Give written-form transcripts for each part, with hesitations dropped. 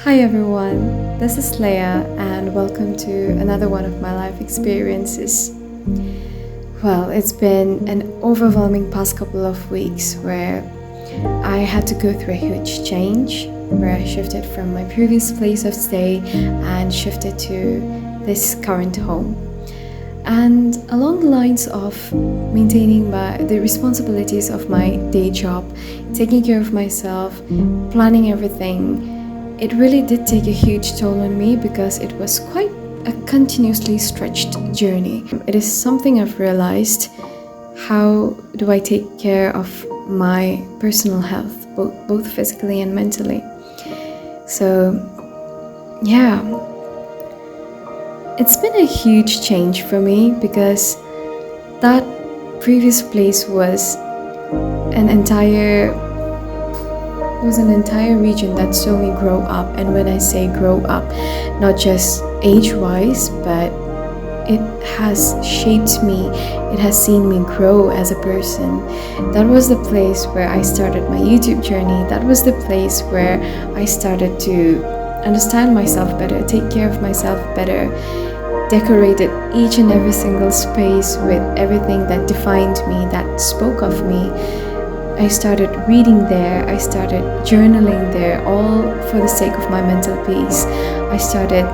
Hi everyone, this is Leia, and welcome to another one of my life experiences. Well, it's been an overwhelming past couple of weeks where I had to go through a huge change, where I shifted from my previous place of stay and shifted to this current home. And along the lines of maintaining the responsibilities of my day job, taking care of myself, planning everything, it really did take a huge toll on me because it was quite a continuously stretched journey. It is something I've realized. How do I take care of my personal health, both physically and mentally? So, yeah, it's been a huge change for me because that previous place was an entire region that saw me grow up. And when I say grow up, not just age-wise, but it has shaped me, it has seen me grow as a person. That was the place where I started my YouTube journey. That was the place where I started to understand myself better, take care of myself better, decorated each and every single space with everything that defined me, that spoke of me. I started reading there, I started journaling there, all for the sake of my mental peace. I started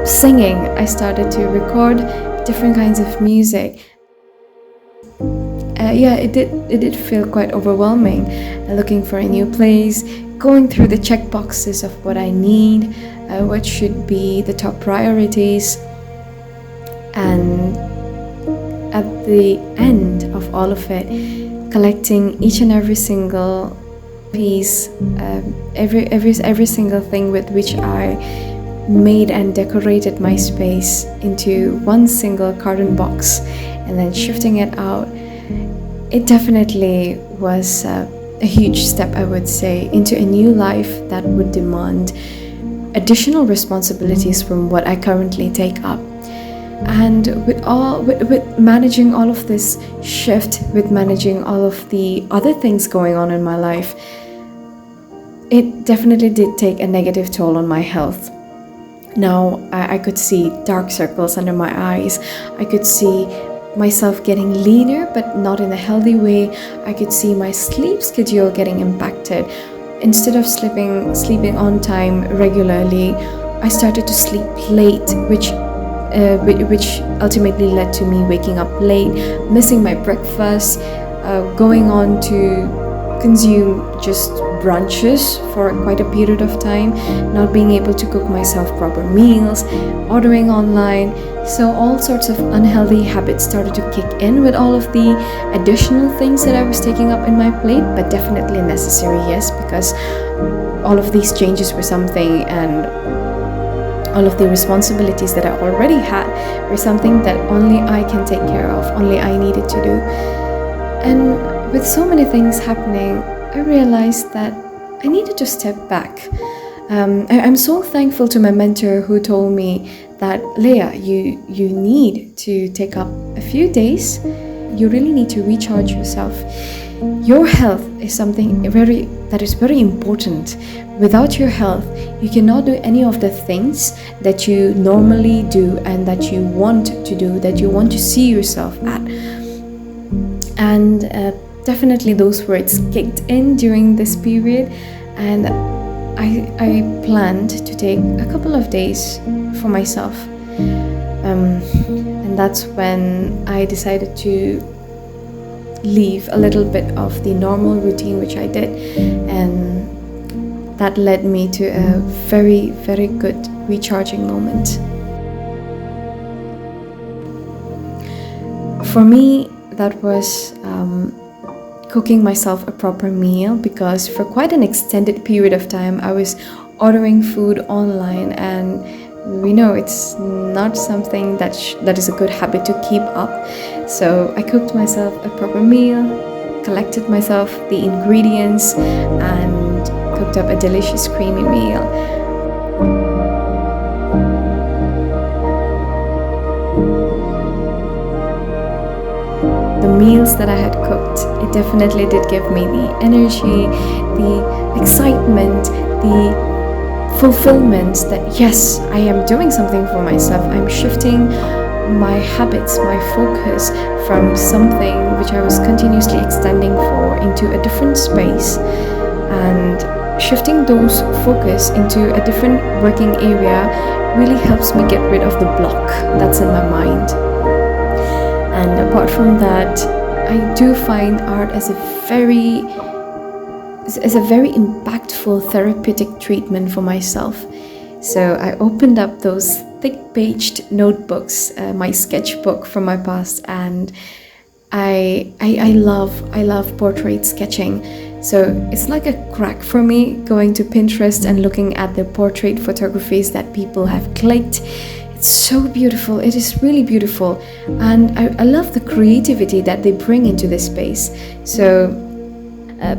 singing, I started to record different kinds of music. It did feel quite overwhelming, looking for a new place, going through the check boxes of what I need, what should be the top priorities, and at the end of all of it, collecting each and every single piece, every single thing with which I made and decorated my space into one single carton box, and then shifting it out. It definitely was a huge step, I would say, into a new life that would demand additional responsibilities from what I currently take up. And with managing all of this shift, with managing all of the other things going on in my life, it definitely did take a negative toll on my health. Now I could see dark circles under my eyes. I could see myself getting leaner, but not in a healthy way. I could see my sleep schedule getting impacted. Instead of sleeping on time regularly, I started to sleep late, which ultimately led to me waking up late, missing my breakfast, going on to consume just brunches for quite a period of time, not being able to cook myself proper meals, ordering online. So all sorts of unhealthy habits started to kick in with all of the additional things that I was taking up in my plate, but definitely necessary, yes, because all of these changes were something, and all of the responsibilities that I already had were something that only I can take care of, only I needed to do. And with so many things happening, I realized that I needed to step back. I'm so thankful to my mentor who told me that, Leia, you need to take up a few days. You really need to recharge yourself. Your health is something that is very important. Without your health, you cannot do any of the things that you normally do and that you want to do, that you want to see yourself at. And definitely those words kicked in during this period, and I planned to take a couple of days for myself. And that's when I decided to leave a little bit of the normal routine which I did, and that led me to a very, very good recharging moment. For me, that was cooking myself a proper meal, because for quite an extended period of time I was ordering food online, and we know it's not something that is a good habit to keep up. So I cooked myself a proper meal, collected myself the ingredients, and cooked up a delicious creamy meal. The meals that I had cooked, it definitely did give me the energy, the excitement, the fulfillment that yes, I am doing something for myself. I'm shifting my habits, my focus from something which I was continuously extending for into a different space, and shifting those focus into a different working area really helps me get rid of the block that's in my mind. And apart from that, I do find art as a very impactful therapeutic treatment for myself. So I opened up those thick-paged notebooks, my sketchbook from my past, and I love portrait sketching. So it's like a crack for me going to Pinterest and looking at the portrait photographies that people have clicked. It's so beautiful. It is really beautiful, and I love the creativity that they bring into this space. So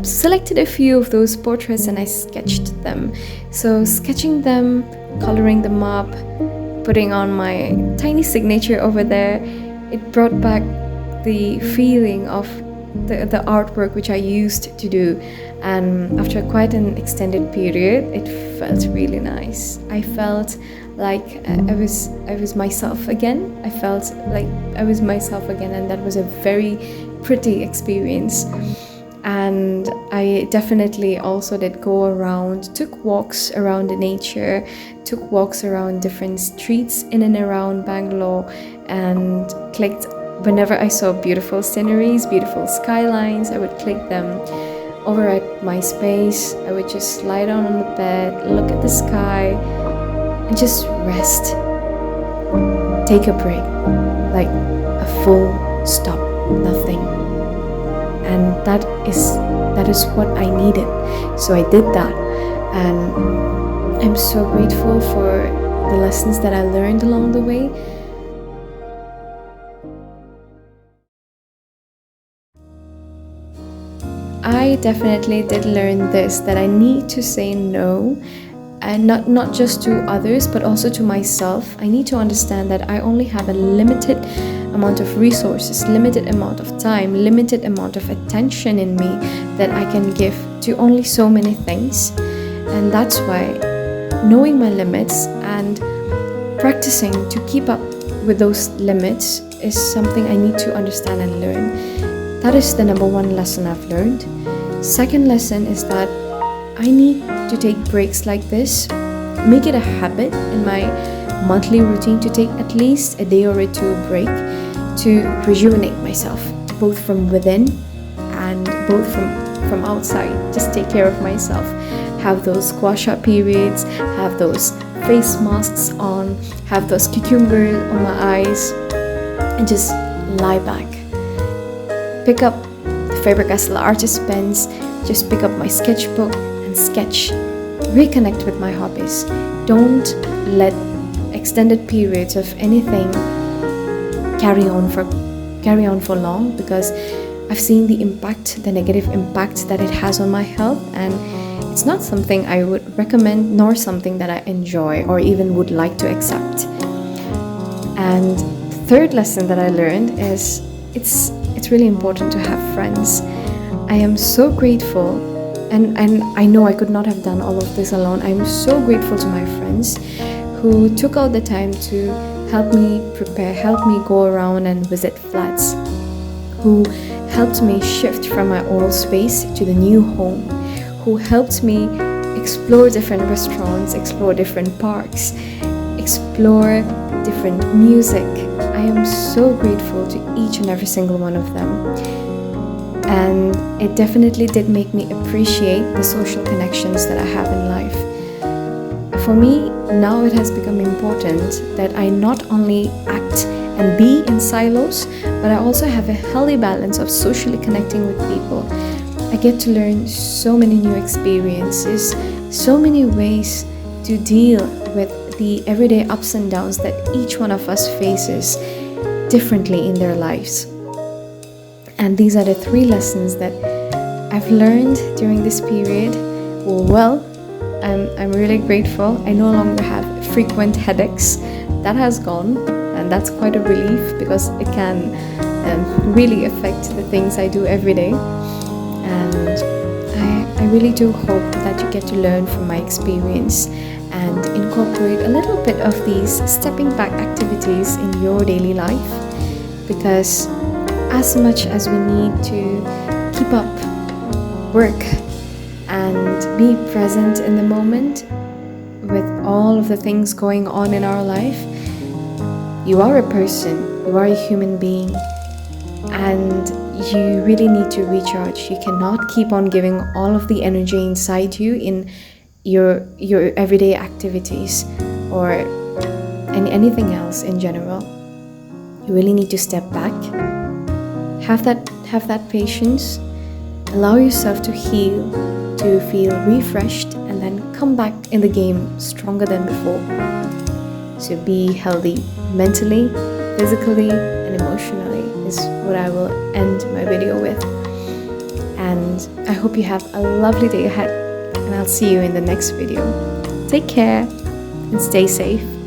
selected a few of those portraits and I sketched them. So sketching them, coloring them up, putting on my tiny signature over there, it brought back the feeling of the artwork which I used to do, and after quite an extended period it felt really nice. I felt like I was myself again. I felt like I was myself again, and that was a very pretty experience. And I definitely also did go around, took walks around the nature, took walks around different streets in and around Bangalore, and clicked whenever I saw beautiful sceneries, beautiful skylines. I would click them. Over at my space, I would just lie down on the bed, look at the sky, and just rest. Take a break, like a full stop, nothing. And that is what I needed. So I did that, and I'm so grateful for the lessons that I learned along the way. I definitely did learn this, that I need to say no, and not just to others but also to myself. I need to understand that I only have a limited amount of resources, limited amount of time, limited amount of attention in me that I can give to only so many things. And that's why knowing my limits and practicing to keep up with those limits is something I need to understand and learn. That is the number one lesson I've learned. Second lesson is that I need to take breaks like this, make it a habit in my monthly routine to take at least a day or two break to rejuvenate myself, both from within and both from outside. Just take care of myself, have those gua sha periods, have those face masks on, have those cucumbers on my eyes, and just lie back. Pick up the Faber-Castell Artist pens, just pick up my sketchbook and sketch. Reconnect with my hobbies. Don't let extended periods of anything carry on for long, because I've seen the impact, the negative impact that it has on my health, and it's not something I would recommend, nor something that I enjoy or even would like to accept. And the third lesson that I learned is it's really important to have friends. I am so grateful, and I know I could not have done all of this alone. I'm so grateful to my friends who took out the time to help me prepare, help me go around and visit flats, who helped me shift from my old space to the new home, who helped me explore different restaurants, explore different parks, explore different music. I am so grateful to each and every single one of them. And it definitely did make me appreciate the social connections that I have in life. For me, now it has become important that I not only act and be in silos, but I also have a healthy balance of socially connecting with people. I get to learn so many new experiences, so many ways to deal with the everyday ups and downs that each one of us faces differently in their lives. And these are the 3 lessons that I've learned during this period. Well, I'm really grateful. I no longer have frequent headaches. That has gone, and that's quite a relief, because it can really affect the things I do every day. And I really do hope that you get to learn from my experience and incorporate a little bit of these stepping back activities in your daily life, because as much as we need to keep up work and be present in the moment with all of the things going on in our life, you are a person, you are a human being, and you really need to recharge. You cannot keep on giving all of the energy inside you in your everyday activities or anything else in general. You really need to step back, have that patience, allow yourself to heal, to feel refreshed, and then come back in the game stronger than before. So be healthy mentally, physically, and emotionally is what I will end my video with. And I hope you have a lovely day ahead, and I'll see you in the next video. Take care and stay safe.